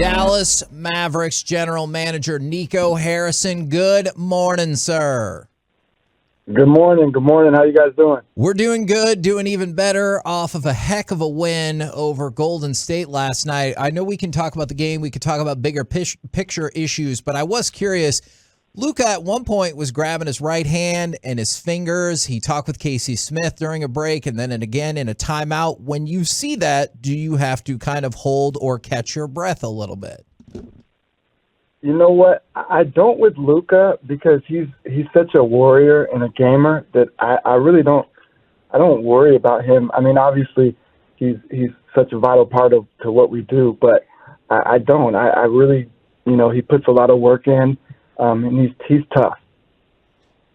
Dallas Mavericks General Manager Nico Harrison. Good morning, sir. Good morning. Good morning. How you guys doing? We're doing good, doing even better off of a heck of a win over Golden State last night. I know we can talk about the game. We could talk about bigger picture issues, but I was curious. Luka at one point was grabbing his right hand and his fingers. He talked with Casey Smith during a break and then again in a timeout. When you see that, do you have to kind of hold or catch your breath a little bit? You know what? I don't with Luka because he's such a warrior and a gamer that I really don't worry about him. I mean, obviously he's such a vital part to what we do, but I don't. I really, he puts a lot of work in, and he's tough.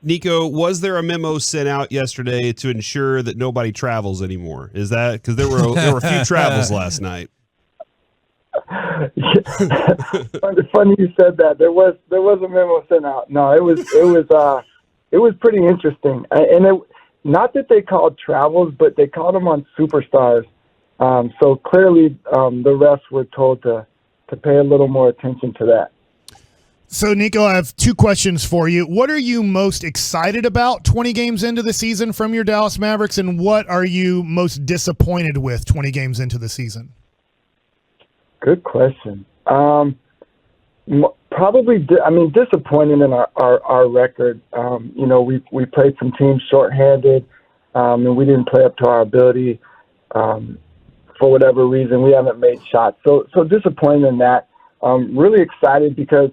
Nico, was there a memo sent out yesterday to ensure that nobody travels anymore? Is that because there were a few travels last night? Funny you said that. There was a memo sent out. No, it was pretty interesting, and not that they called travels, but they called them on superstars. So clearly, the refs were told to pay a little more attention to that. So, Nico, I have two questions for you. What are you most excited about 20 games into the season from your Dallas Mavericks, and what are you most disappointed with 20 games into the season? Good question. Probably, disappointed in our record. We played some teams shorthanded, and we didn't play up to our ability for whatever reason. We haven't made shots. So disappointed in that. Really excited because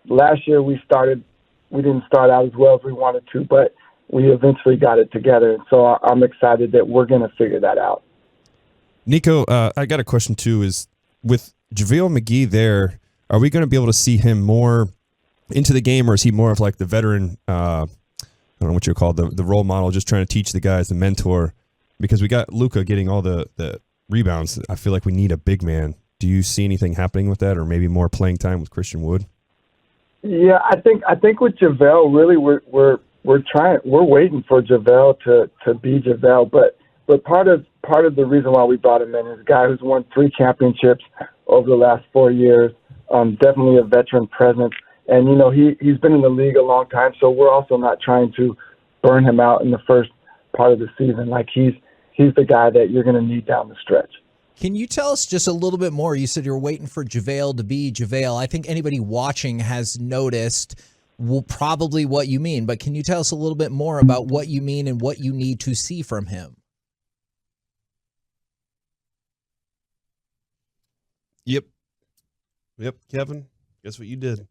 last year we didn't start out as well as we wanted to, but we eventually got it together. So I'm excited that we're going to figure that out. Nico, I got a question too. Is with JaVale McGee there, are we going to be able to see him more into the game, or is he more of like the veteran, I don't know what you call the role model, just trying to teach the guys, the mentor? Because we got Luka getting all the rebounds. I feel like we need a big man. Do you see anything happening with that, or maybe more playing time with Christian Wood? Yeah, I think with JaVale, really we're waiting for JaVale to be JaVale, but part of the reason why we brought him in is a guy who's won 3 championships over the last 4 years, definitely a veteran presence. And, he's been in the league a long time, so we're also not trying to burn him out in the first part of the season. Like, he's the guy that you're going to need down the stretch. Can you tell us just a little bit more? You said you're waiting for JaVale to be JaVale. I think anybody watching has noticed probably what you mean, but can you tell us a little bit more about what you mean and what you need to see from him? Yep, Kevin. Guess what you did?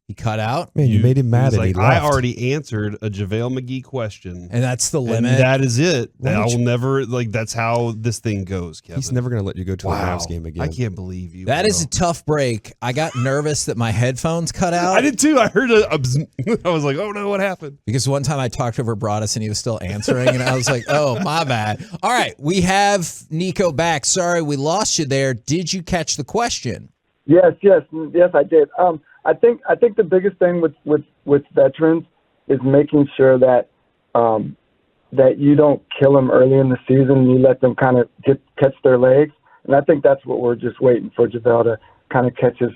He cut out? Man, you made him mad and he left. I already answered a JaVale McGee question. And that's the limit? And that is it. I will never, that's how this thing goes, Kevin. He's never going to let you go to a Mavs game again. I can't believe you. That is a tough break. I got nervous that my headphones cut out. I did too. I heard I was like, oh no, what happened? Because one time I talked over Broadus and he was still answering, and I was like, oh, my bad. All right, we have Nico back. Sorry, we lost you there. Did you catch the question? Yes, I did. I think the biggest thing with veterans is making sure that that you don't kill them early in the season. You let them kind of catch their legs, and I think that's what we're just waiting for JaVale to kind of get his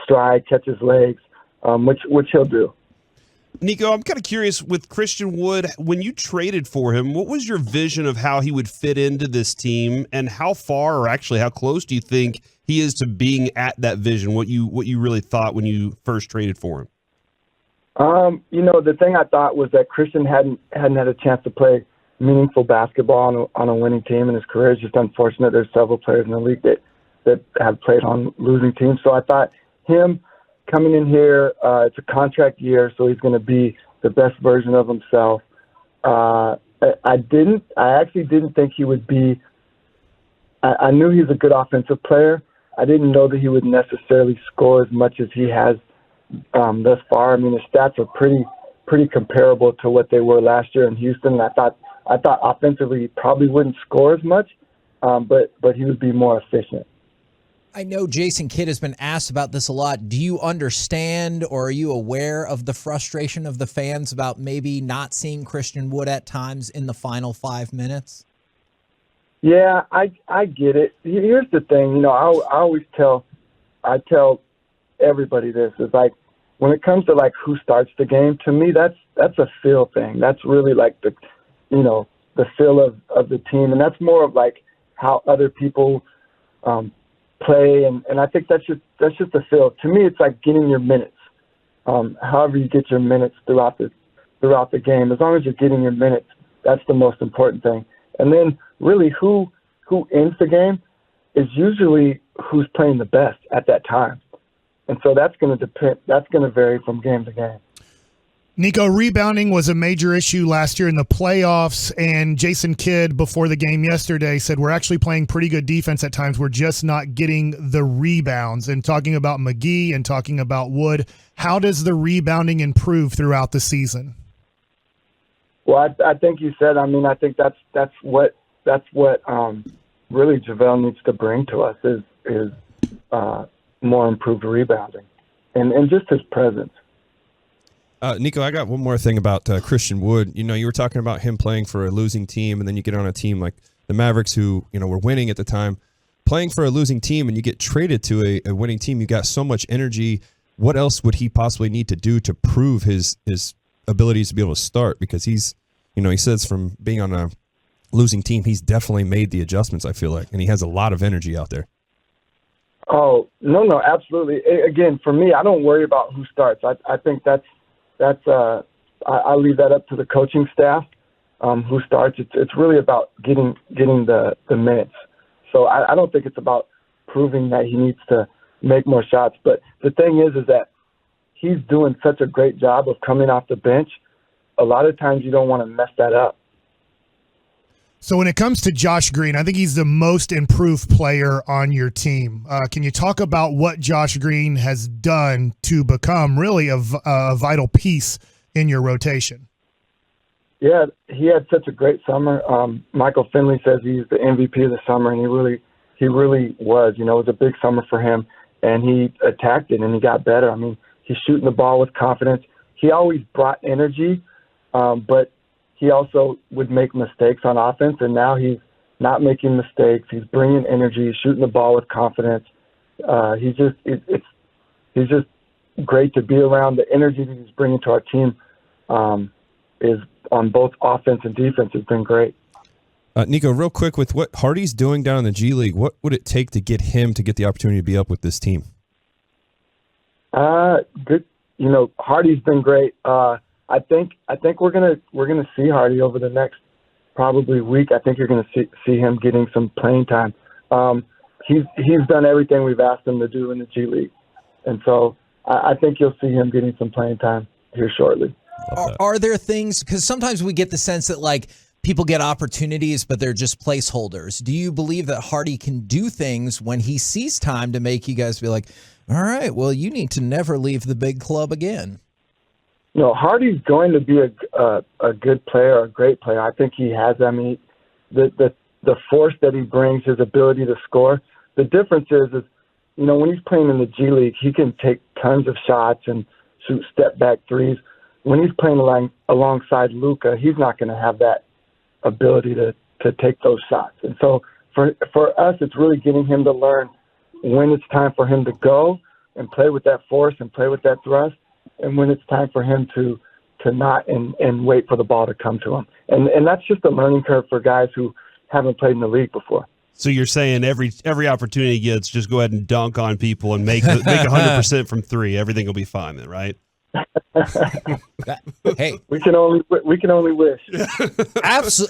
stride, catch his legs, which he'll do. Nico, I'm kind of curious with Christian Wood, when you traded for him, what was your vision of how he would fit into this team, and how far, or actually how close do you think he is to being at that vision, what you really thought when you first traded for him? The thing I thought was that Christian hadn't had a chance to play meaningful basketball on a winning team in his career. It's just unfortunate there's several players in the league that have played on losing teams. So I thought him coming in here, it's a contract year, so he's going to be the best version of himself. I actually didn't think he would be. I knew he's a good offensive player. I didn't know that he would necessarily score as much as he has thus far. I mean, his stats are pretty comparable to what they were last year in Houston. I thought offensively he probably wouldn't score as much, but he would be more efficient. I know Jason Kidd has been asked about this a lot. Do you understand, or are you aware of the frustration of the fans about maybe not seeing Christian Wood at times in the final 5 minutes? Yeah, I get it. Here's the thing, I always tell I tell everybody this is like when it comes to like who starts the game, to me that's a feel thing. That's really like the feel of the team, and that's more of like how other people play, and I think that's just a feel. To me, it's like getting your minutes. However you get your minutes throughout the game, as long as you're getting your minutes, that's the most important thing. And then really who ends the game is usually who's playing the best at that time. And so that's going to depend. That's going to vary from game to game. Nico, rebounding was a major issue last year in the playoffs, and Jason Kidd before the game yesterday said we're actually playing pretty good defense at times. We're just not getting the rebounds. And talking about McGee and talking about Wood, how does the rebounding improve throughout the season? Well, I think you said. I mean, I think that's what really JaVale needs to bring to us is more improved rebounding and just his presence. Nico, I got one more thing about Christian Wood. You know, you were talking about him playing for a losing team, and then you get on a team like the Mavericks who, were winning at the time. Playing for a losing team and you get traded to a winning team, you got so much energy. What else would he possibly need to do to prove his abilities to be able to start? Because he's, he says from being on a losing team, he's definitely made the adjustments, I feel like, and he has a lot of energy out there. Oh, no, absolutely. Again, for me, I don't worry about who starts. I think I leave that up to the coaching staff who starts. It's really about getting the minutes. So I don't think it's about proving that he needs to make more shots. But the thing is that he's doing such a great job of coming off the bench. A lot of times you don't want to mess that up. So when it comes to Josh Green, I think he's the most improved player on your team. Can you talk about what Josh Green has done to become really a vital piece in your rotation? Yeah, he had such a great summer. Michael Finley says he's the MVP of the summer, and he really was. It was a big summer for him, and he attacked it, and he got better. I mean, he's shooting the ball with confidence. He always brought energy, but he also would make mistakes on offense, and now he's not making mistakes. He's bringing energy. He's shooting the ball with confidence. He's just great to be around. The energy that he's bringing to our team is on both offense and defense has been great. Nico, real quick, with what Hardy's doing down in the G League, what would it take to get him to get the opportunity to be up with this team? Good. Hardy's been great. I think we're gonna see Hardy over the next probably week. I think you're gonna see him getting some playing time. He's done everything we've asked him to do in the G League, and so I think you'll see him getting some playing time here shortly. Are there things, because sometimes we get the sense that like people get opportunities, but they're just placeholders. Do you believe that Hardy can do things when he sees time to make you guys be like, all right, well, you need to never leave the big club again? No, Hardy's going to be a good player, a great player. I think he has. I mean, the force that he brings, his ability to score. The difference is when he's playing in the G League, he can take tons of shots and shoot step back threes. When he's playing alongside Luka, he's not going to have that ability to take those shots. And so for us, it's really getting him to learn when it's time for him to go and play with that force and play with that thrust, and when it's time for him to not and wait for the ball to come to him. And that's just a learning curve for guys who haven't played in the league before. So you're saying every opportunity he gets, just go ahead and dunk on people and make 100% from three. Everything will be fine then, right? Hey, we can only wish.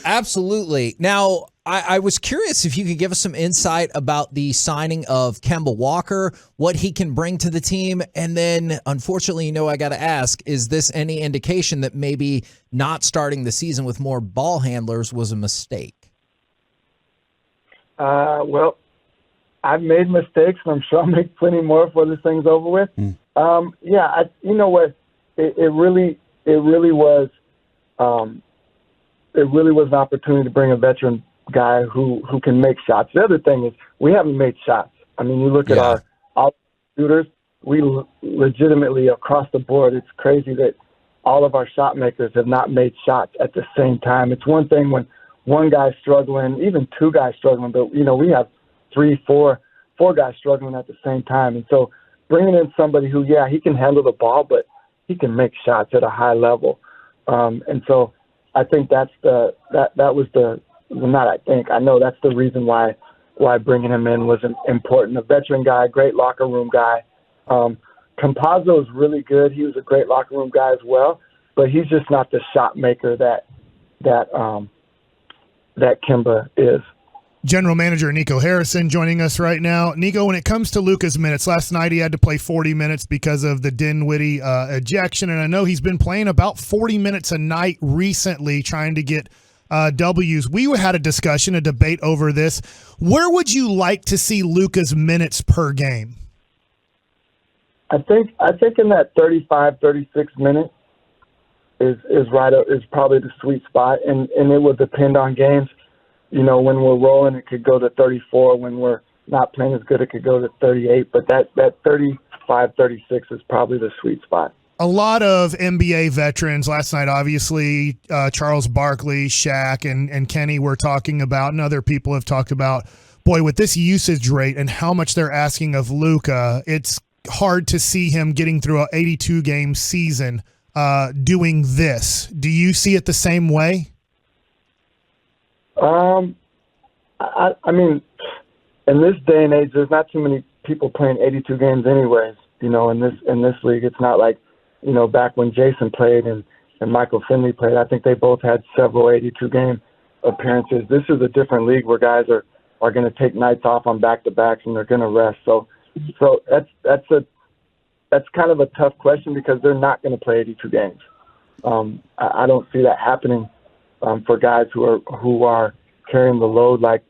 Absolutely. Now, I was curious if you could give us some insight about the signing of Kemba Walker, what he can bring to the team, and then, unfortunately, I got to ask: is this any indication that maybe not starting the season with more ball handlers was a mistake? Well, I've made mistakes, and I'm sure I'll make plenty more before this thing's over with. Yeah, you know what? It really was an opportunity to bring a veteran guy who can make shots. The other thing is we haven't made shots. I mean, you look at our shooters. We legitimately across the board. It's crazy that all of our shot makers have not made shots at the same time. It's one thing when one guy's struggling, even two guys struggling, but we have 3, 4, 4 guys struggling at the same time. And so bringing in somebody who, he can handle the ball, but he can make shots at a high level. And so I think I know that's the reason why bringing him in was important. A veteran guy, great locker room guy. Campazzo is really good. He was a great locker room guy as well, but he's just not the shot maker that Kemba is. General Manager Nico Harrison joining us right now. Nico, when it comes to Luka's minutes, last night he had to play 40 minutes because of the Dinwiddie ejection, and I know he's been playing about 40 minutes a night recently trying to get W's. We had a debate over this. Where would you like to see Luka's minutes per game? I think in that 35, 36 minutes is probably the sweet spot, and it will depend on games. You know, when we're rolling, it could go to 34. When we're not playing as good, it could go to 38. But that 35, 36 is probably the sweet spot. A lot of NBA veterans last night, obviously, Charles Barkley, Shaq, and Kenny were talking about, and other people have talked about, boy, with this usage rate and how much they're asking of Luka, it's hard to see him getting through an 82-game season doing this. Do you see it the same way? I mean, in this day and age, there's not too many people playing 82 games anyways. You know, in this league, it's not like, you know, back when Jason played and Michael Finley played. I think they both had several 82-game appearances. This is a different league where guys are going to take nights off on back-to-backs and they're going to rest. So that's kind of a tough question because they're not going to play 82 games. I don't see that happening for guys who are carrying the load like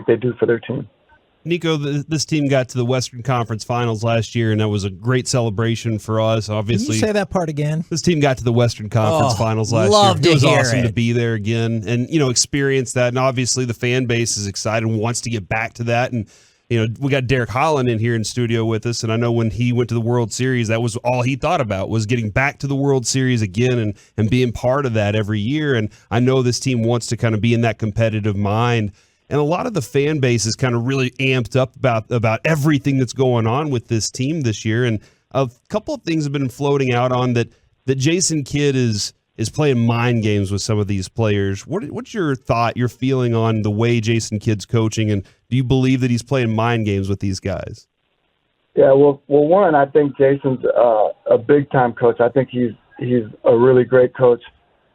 they do for their team. Nico, this team got to the Western Conference Finals last year, and that was a great celebration for us. Obviously, can you say that part again? This team got to the Western Conference Finals last year. It was awesome to be there again and, you know, experience that. And obviously, the fan base is excited and wants to get back to that. And, you know, we got Derek Holland in here in studio with us, and I know when he went to the World Series, that was all he thought about was getting back to the World Series again and being part of that every year. And I know this team wants to kind of be in that competitive mind. And a lot of the fan base is kind of really amped up about everything that's going on with this team this year. And a couple of things have been floating out on that Jason Kidd is playing mind games with some of these players. What's your thought, your feeling on the way Jason Kidd's coaching, and do you believe that he's playing mind games with these guys? Yeah, well, one, I think Jason's a big-time coach. I think he's a really great coach.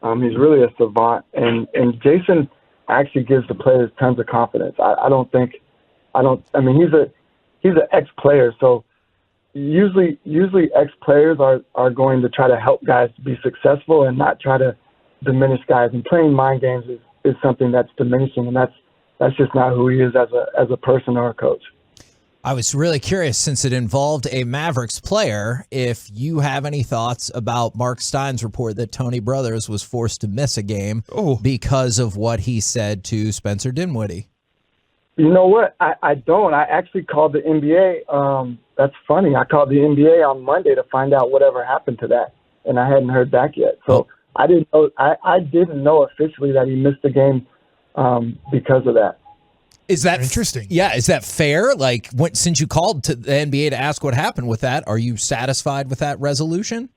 He's really a savant, and Jason actually gives the players tons of confidence. I mean, he's an ex-player, so usually ex-players are going to try to help guys be successful and not try to diminish guys. And playing mind games is something that's diminishing, and that's just not who he is as a person or a coach. I was really curious, since it involved a Mavericks player, if you have any thoughts about Mark Stein's report that Tony Brothers was forced to miss a game because of what he said to Spencer Dinwiddie. You know what? I don't. I actually called the NBA. That's funny. I called the NBA on Monday to find out whatever happened to that, and I hadn't heard back yet. So I didn't know. I didn't know officially that he missed the game because of that. Is that interesting? Yeah, is that fair? Like, since you called to the NBA to ask what happened with that, are you satisfied with that resolution?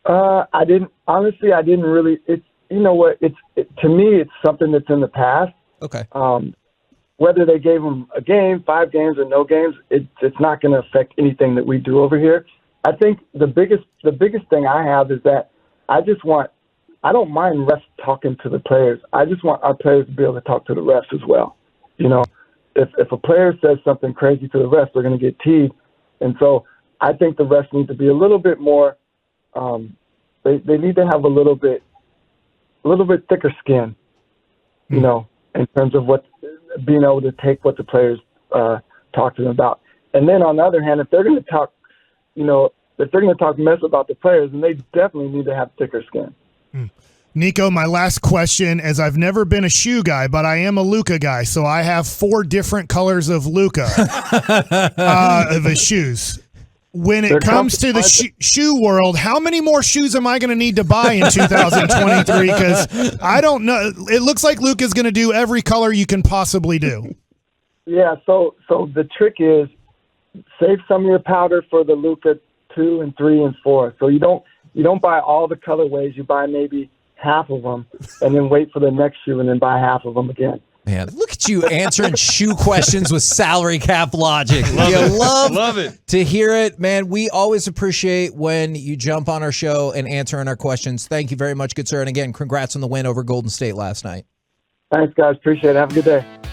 I didn't really. It's, you know what? To me, it's something that's in the past. Okay. Whether they gave him a game, 5 games, or no games, it's not going to affect anything that we do over here. I think the biggest thing I have is that I don't mind refs talking to the players. I just want our players to be able to talk to the refs as well. You know, if a player says something crazy to the refs, they're going to get teed. And so I think the refs need to be a little bit more. They need to have a little bit thicker skin. You know, in terms of being able to take what the players talk to them about. And then on the other hand, if they're going to talk, if they're going to talk mess about the players, then they definitely need to have thicker skin. Nico, my last question is, I've never been a shoe guy, but I am a Luka guy, so I have 4 different colors of Luka of his shoes. When it comes to the shoe world, how many more shoes am I going to need to buy in 2023? Because I don't know. It looks like Luka's going to do every color you can possibly do. Yeah, so the trick is save some of your powder for the Luka 2 and 3 and 4. So you don't buy all the colorways. You buy maybe half of them, and then wait for the next shoe, and then buy half of them again. Man, look at you answering shoe questions with salary cap logic. Love it. To hear it, man. We always appreciate when you jump on our show and answering our questions. Thank you very much, good sir. And again, congrats on the win over Golden State last night. Thanks, guys. Appreciate it. Have a good day.